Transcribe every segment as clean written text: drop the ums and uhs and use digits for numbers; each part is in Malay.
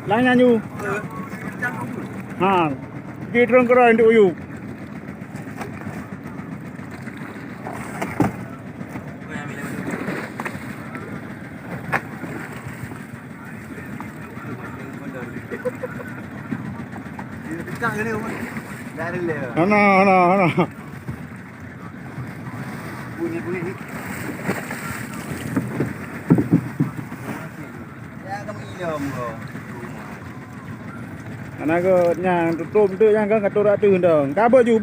Lang nyanyu. Ha. Kita kera untuk uyu. Ana. Bunyi ni. Ya kamu ilom kau. Ana ke nyang tutup tu yang kan katur atu ndang. Ka baju.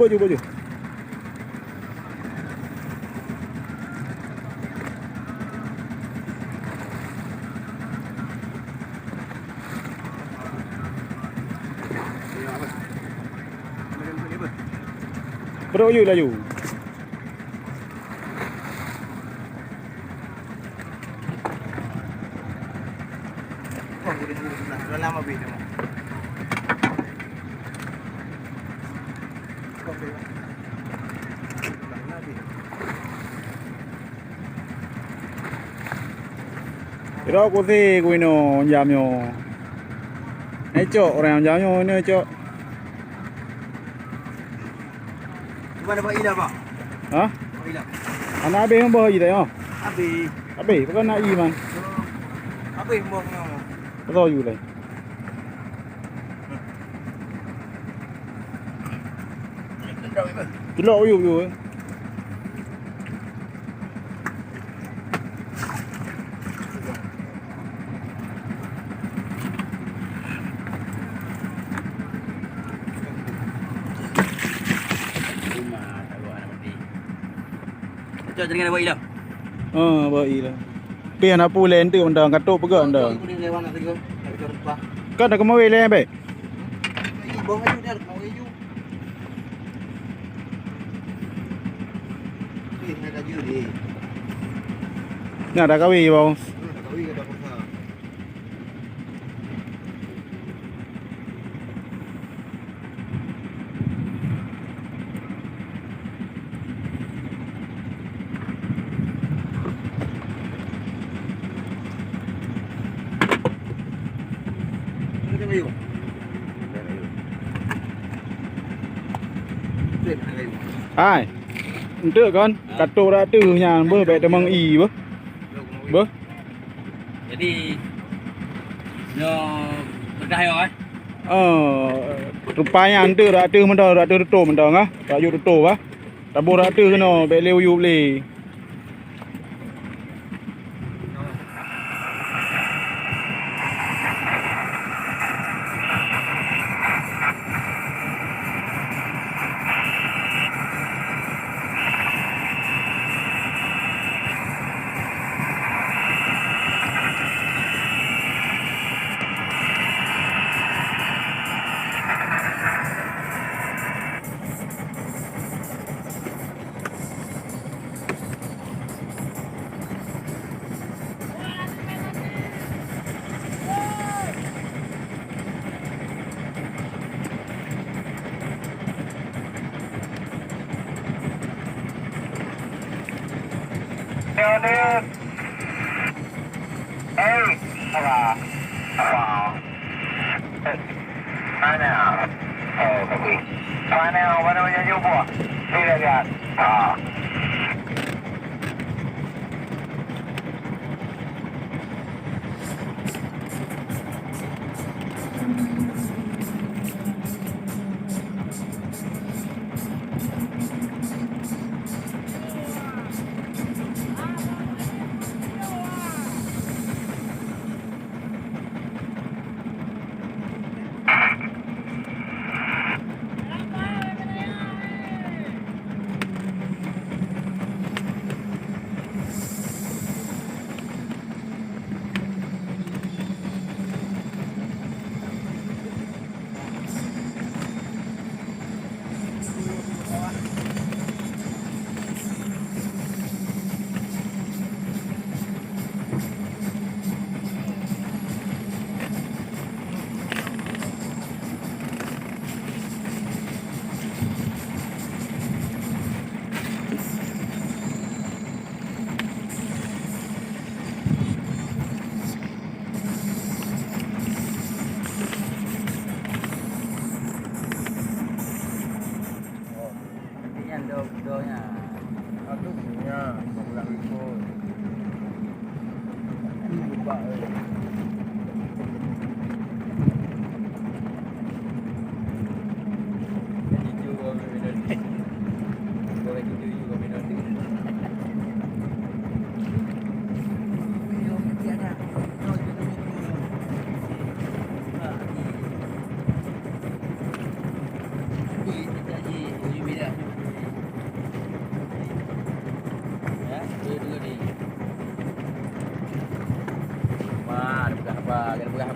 Bro you lah you. Dah lama beda. Iro ko si kuino jamyo. Eco orang jamyo ni eco. Mana Pak Ila Pak? Ha? Pak Ila. Ana abe hang bawa je dah. Abi. Abe bukan nak i man. Abi mau ngomong. Betul you lah. Jelok you. Cak jangan Pak Ila. Bawa i lah. Pi anak pulen tu ndang katuk pegak ndang. Ini lewat nak tengok. Nak cari apa? Kan dah kemawai le be. Bong ayu dia, mau ayu. Ni nak ayu ni. Nah dah kawi bang. Tahu ke dah pasal. Ni ayu. Ai. Untuk kan katuk dah tu yang ber baik temang i ber. Ber. Jadi no berdah yo kan. Rupanya ante dah tu mendah dah tu tutup mendah ngah. Tak yu tutup ah. Tabur dah tu kena baik leu yu boleh.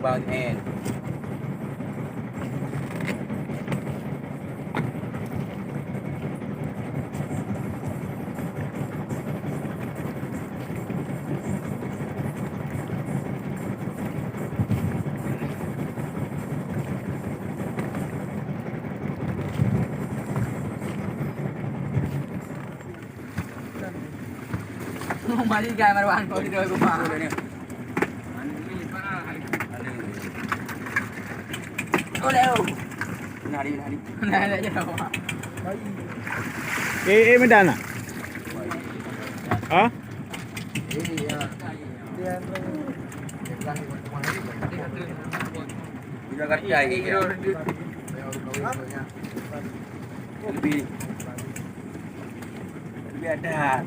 bang end. Không mà đi gài mà bạn coi đời của bà. Ô đeo. Nari. Này lại cho đâu. Ê mới đàn à? Hả? Bila kerja ini. Lebih ada.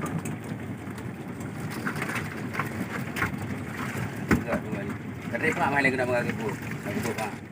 Enggak, tunggu ni. Kadang-kadang mai lagi nak mengaku. Aku buka.